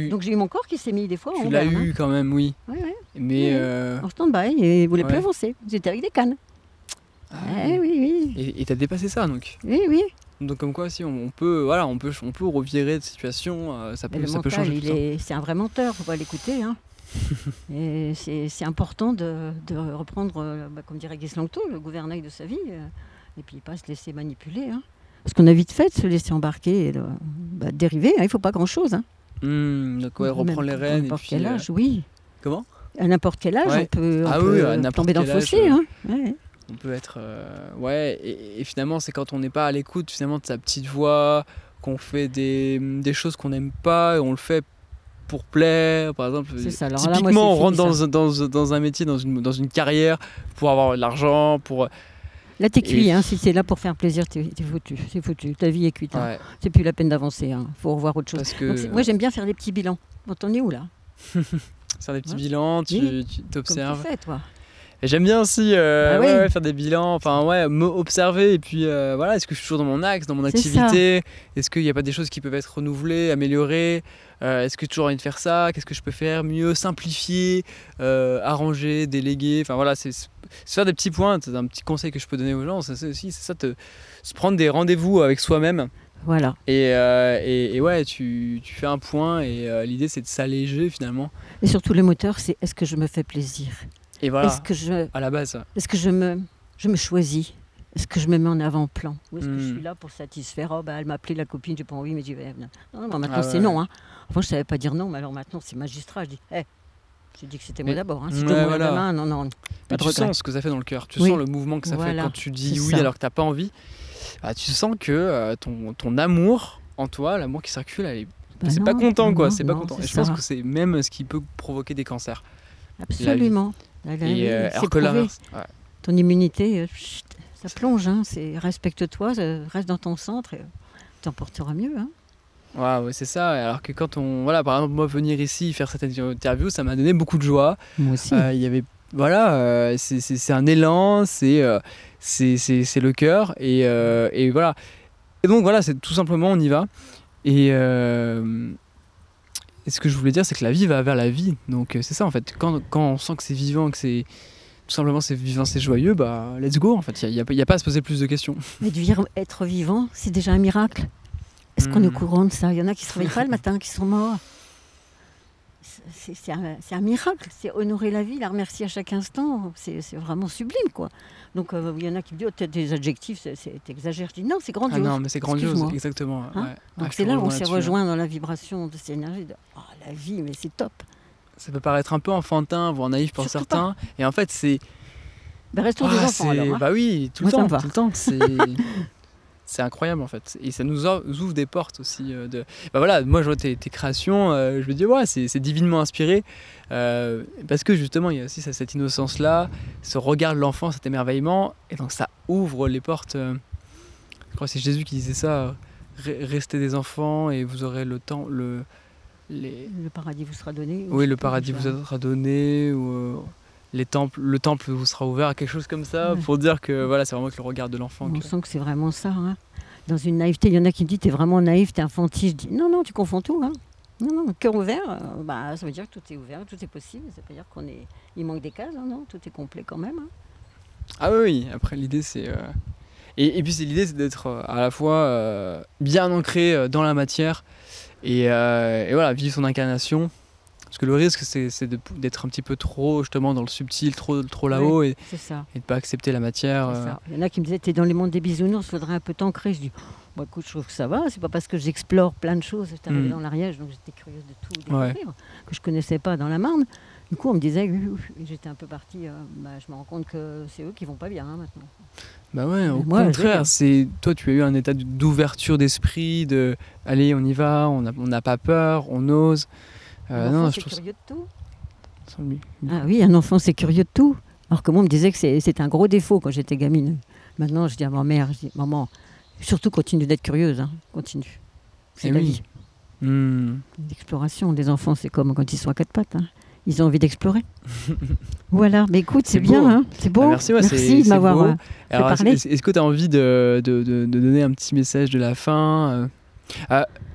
Donc j'ai eu mon corps qui s'est mis des fois en Tu l'as berne, eu quand même, oui. hein. Ouais, ouais, Mais. en stand-by et il voulait plus Ouais. avancer. J'étais avec des cannes. Ah, Eh oui, oui. et t'as dépassé ça, donc. Oui, oui. Donc comme quoi, si on peut revirer de situation, ça Mais peut, le ça peut mental, changer tout ça. c'est un vrai menteur, faut pas l'écouter. Hein. Et c'est important de reprendre, comme dirait Guy Langto, le gouvernail de sa vie, et puis pas se laisser manipuler. Hein. Parce qu'on a vite fait de se laisser embarquer et de dériver, hein, il faut pas grand-chose. Hein. Donc ouais, reprendre les Même à rênes et n'importe puis. quel âge, oui. Comment? À n'importe quel âge, Ouais. on peut, Ah on oui, peut à n'importe tomber dans le quel âge, fossé. Hein. Ouais. On peut être ouais, et finalement c'est quand on n'est pas à l'écoute finalement de sa petite voix, qu'on fait des choses qu'on n'aime pas et on le fait pour plaire, par exemple. C'est ça. Alors là, moi, Typiquement, c'est on rentre fini, dans un métier, dans une carrière pour avoir de l'argent, pour. Là, t'es cuit, Et- hein. Si c'est là pour faire plaisir, t'es foutu. C'est foutu. Ta vie est cuite. Hein. Ouais, C'est plus la peine d'avancer. Hein. Faut revoir autre chose. parce que Donc, moi, j'aime bien faire des petits bilans. Bon, t'en es où là? faire des petits Ouais. bilans, Oui. tu Comme tu t'observes. fais, toi. Et j'aime bien aussi Ah oui. faire des bilans, enfin ouais, observer et puis voilà, est-ce que je suis toujours dans mon axe, dans mon C'est activité, est-ce qu'il n'y a pas des choses qui peuvent être renouvelées, améliorées, est-ce que j'ai toujours envie de faire ça, qu'est-ce que je peux faire mieux, simplifier, arranger, déléguer, enfin voilà, c'est faire des petits points, c'est un petit conseil que je peux donner aux gens, c'est ça, se prendre des rendez-vous avec soi-même Voilà. et ouais, tu fais un point et l'idée c'est de s'alléger finalement. Et surtout, le moteur, c'est est-ce que je me fais plaisir? Et voilà, Est-ce que à la base. je me choisis? Est-ce que je me mets en avant-plan? Ou est-ce que je Hmm. suis là pour satisfaire? Oh, elle m'a appelé la copine, j'ai pas envie, mais j'y vais. Non, non, maintenant Ah c'est ouais. non. Hein. Avant, je savais pas dire non, mais alors maintenant, c'est magistrat. Je dis, j'ai dit que c'était moi Mais- d'abord. Hein. Si je Ouais, dois mourir voilà. demain, non, Mais pas de tu regret. sens ce que ça fait dans le cœur, tu Oui. sens le mouvement que ça fait Voilà, quand tu dis c'est oui ça. alors que t'as pas envie. Bah, tu sens que ton amour en toi, l'amour qui circule, Bah c'est non, pas content quoi, non, c'est pas non, content. c'est Et je pense ça. que c'est même ce qui peut provoquer des cancers. Absolument. Oui, Et c'est alors que prouvé. l'inverse. Ouais. Ton immunité, chut, ça plonge. Hein. Respecte-toi, reste dans ton centre et t'en porteras mieux. Hein. Ouais, c'est ça. Alors que quand voilà, par exemple, moi venir ici faire cette interview, ça m'a donné beaucoup de joie. Moi aussi. Il y avait voilà, c'est un élan, c'est le cœur et voilà. Et donc voilà, c'est tout simplement on y va. Et ce que je voulais dire, c'est que la vie va vers la vie. Donc c'est ça en fait. Quand on sent que c'est vivant, que c'est tout simplement c'est vivant, c'est joyeux, bah let's go en fait. Il y a pas à se poser plus de questions. Mais être vivant, c'est déjà un miracle. Est-ce qu'on est au courant de ça? Il y en a qui se réveillent pas le matin, qui sont morts. C'est un miracle, c'est honorer la vie, la remercier à chaque instant, c'est vraiment sublime quoi. Donc il y en a qui me disent oh, peut-être des adjectifs, t'exagères. Je dis non, c'est grandiose. Ah non, mais c'est grandiose, exactement. Hein ouais. Donc c'est là où on s'est rejoint dans la vibration de cette énergie de oh, la vie, mais c'est top. Ça peut paraître un peu enfantin, voire naïf pour Surtout certains, et en fait c'est... Ben, restons des enfants alors. Hein. Bah oui, tout le temps, c'est incroyable en fait, et ça nous ouvre des portes aussi. Bah voilà, moi je vois tes créations, je me dis ouais, c'est divinement inspiré, parce que justement il y a aussi cette innocence là, ce regard de l'enfant, cet émerveillement, et donc ça ouvre les portes. Je crois que c'est Jésus qui disait ça, restez des enfants et vous aurez le temps, le paradis vous sera donné. Oui, le paradis vous sera donné, ou le temple vous sera ouvert, quelque chose comme ça, pour dire que voilà, c'est vraiment que le regard de l'enfant. On sent que c'est vraiment ça. Hein. Dans une naïveté, il y en a qui me disent t'es vraiment naïf, t'es infantile. Je dis non, tu confonds tout. Hein. Non, cœur ouvert, ça veut dire que tout est ouvert, tout est possible. Ça veut dire il manque des cases, hein, non, tout est complet quand même. Hein. Ah oui, après l'idée c'est... Et puis l'idée c'est d'être à la fois bien ancré dans la matière et voilà, vivre son incarnation. Parce que le risque, c'est d'être un petit peu trop justement dans le subtil, trop là-haut, et de pas accepter la matière. Ça. Il y en a qui me disaient, t'es dans les mondes des bisounours, il faudrait un peu t'ancrer. Je dis, bon, écoute, je trouve que ça va, c'est pas parce que j'explore plein de choses. J'étais arrivée dans l'Ariège, donc j'étais curieuse de tout découvrir, que je connaissais pas dans la Marne. Du coup, on me disait, j'étais un peu partie, je me rends compte que c'est eux qui vont pas bien maintenant. Bah ouais, au contraire, toi tu as eu un état d'ouverture d'esprit, allez, on y va, on n'a pas peur, on ose. Un enfant, c'est curieux de tout. Ah oui, un enfant, c'est curieux de tout. Alors que moi, on me disait que c'était un gros défaut quand j'étais gamine. Maintenant, je dis à ma mère, maman, surtout continue d'être curieuse, hein. Continue. C'est la vie. L'exploration des enfants, c'est comme quand ils sont à quatre pattes. Hein. Ils ont envie d'explorer. Voilà, mais écoute, c'est bien, hein. C'est beau. Merci de m'avoir fait parler. Est-ce que tu as envie de donner un petit message de la fin,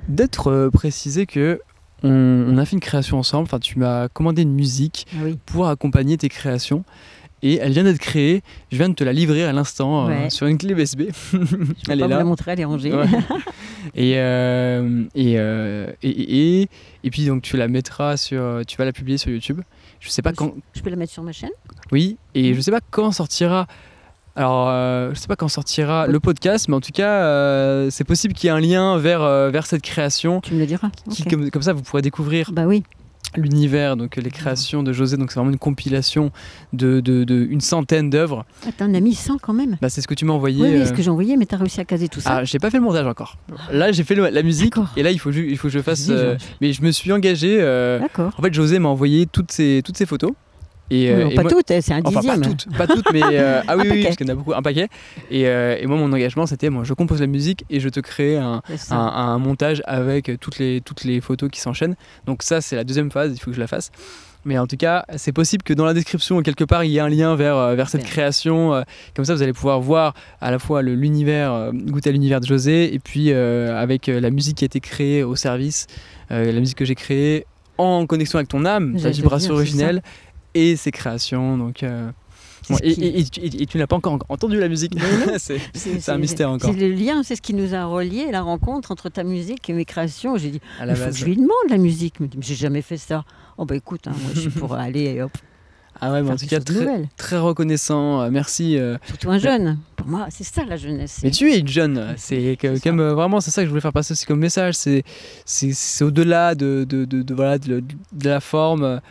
d'être précisé que on a fait une création ensemble, enfin tu m'as commandé une musique pour accompagner tes créations et elle vient d'être créée, je viens de te la livrer à l'instant sur une clé USB. Je vais pas vous la montrer, elle est rangée. Ouais. Et puis donc tu la mettras tu vas la publier sur YouTube. Je sais pas quand. Je peux la mettre sur ma chaîne? Oui, et je sais pas quand sortira. Alors, je sais pas quand sortira le podcast, mais en tout cas, c'est possible qu'il y ait un lien vers cette création. Tu me le diras. Comme ça, vous pourrez découvrir l'univers, donc les créations de José. Donc, c'est vraiment une compilation de une centaine d'œuvres. Ah, t'en as mis 100 quand même. C'est ce que tu m'as envoyé. Oui, c'est ce que j'ai envoyé, mais t'as réussi à caser tout ça. Ah, j'ai pas fait le montage encore. Là, j'ai fait la musique, et là, il faut que je fasse. Mais je me suis engagé. En fait, José m'a envoyé toutes ces photos. Pas toutes, c'est un dixième. Pas toutes, mais oui, parce qu'il y en a beaucoup, un paquet. Et moi, mon engagement, c'était je compose la musique et je te crée un montage avec toutes les photos qui s'enchaînent. Donc ça, c'est la deuxième phase, il faut que je la fasse. Mais en tout cas, c'est possible que dans la description, quelque part, il y ait un lien vers cette création. Comme ça, vous allez pouvoir voir à la fois l'univers, goûter à l'univers de José, et puis avec la musique qui a été créée au service, la musique que j'ai créée en connexion avec ton âme, ta vibration originelle. Et ses créations, donc et tu n'as pas encore entendu la musique. c'est un mystère encore. C'est le lien, c'est ce qui nous a relié, la rencontre entre ta musique et mes créations. J'ai dit, il faut que je lui demande la musique. Mais j'ai jamais fait ça. Oh écoute, moi je suis pour aller et hop. Ah ouais, mais en tout cas très reconnaissant. Merci. Surtout un jeune. Pour moi, c'est ça la jeunesse. Mais tu es une jeune. C'est comme vraiment, c'est ça que je voulais faire passer aussi comme message. C'est au-delà de la forme.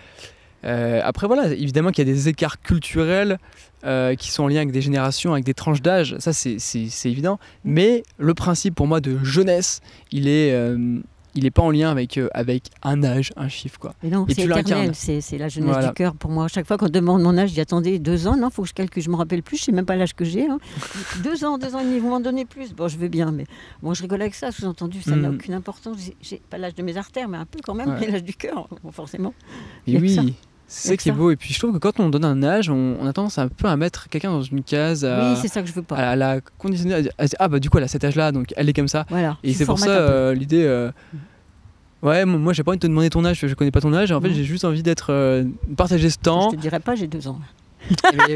Après voilà, évidemment qu'il y a des écarts culturels qui sont en lien avec des générations, avec des tranches d'âge, ça c'est évident, mais le principe pour moi de jeunesse, il est pas en lien avec un âge, un chiffre quoi. Et non, c'est éternel, c'est la jeunesse du cœur pour moi. Chaque fois qu'on demande mon âge, je dis attendez, 2 ans, non, faut que je calcule, je me rappelle plus, je sais même pas l'âge que j'ai. Hein. 2 ans et demi, vous m'en donnez plus. Bon, je veux bien, mais bon, je rigole avec ça, sous-entendu, ça n'a aucune importance. J'ai pas l'âge de mes artères, mais un peu quand même, mais l'âge du cœur, forcément. Et oui. C'est ça qui est beau, et puis je trouve que quand on donne un âge, on a tendance un peu à mettre quelqu'un dans une case, oui, c'est ça que je veux pas. à la conditionner, à dire, du coup elle a cet âge là, donc elle est comme ça, voilà, et c'est pour ça l'idée, Ouais, moi j'ai pas envie de te demander ton âge, je connais pas ton âge. En fait, j'ai juste envie d'être partager ce temps. Je te dirais pas, j'ai 2 ans. Mais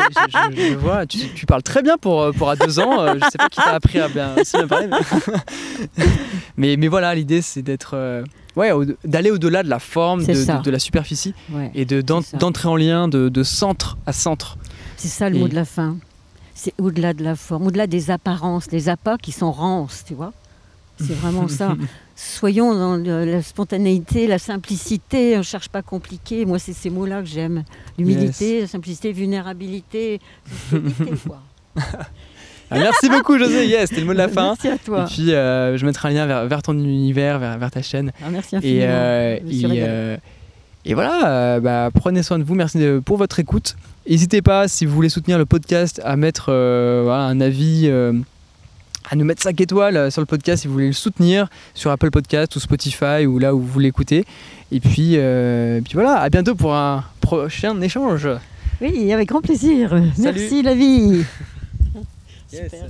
je vois, tu parles très bien pour à 2 ans. Je sais pas qui t'a appris à bien parler. Mais voilà, l'idée c'est d'être d'aller au-delà de la forme, de la superficie, et d'entrer en lien de centre à centre. C'est ça le mot de la fin. C'est au-delà de la forme, au-delà des apparences, les appâts qui sont rances, tu vois. C'est vraiment ça. Soyons dans la spontanéité, la simplicité, on ne cherche pas compliqué. Moi, c'est ces mots-là que j'aime. L'humilité, la simplicité, vulnérabilité, quoi. Merci beaucoup, José. Yes, c'était le mot de la fin. Merci à toi. Et puis, je mettrai un lien vers ton univers, vers ta chaîne. Merci infiniment. Et voilà, prenez soin de vous. Merci pour votre écoute. N'hésitez pas, si vous voulez soutenir le podcast, à mettre un avis, à nous mettre 5 étoiles sur le podcast si vous voulez le soutenir, sur Apple Podcast ou Spotify ou là où vous l'écoutez. Et puis voilà, à bientôt pour un prochain échange. Oui, avec grand plaisir. Salut. Merci la vie. Yes. Super.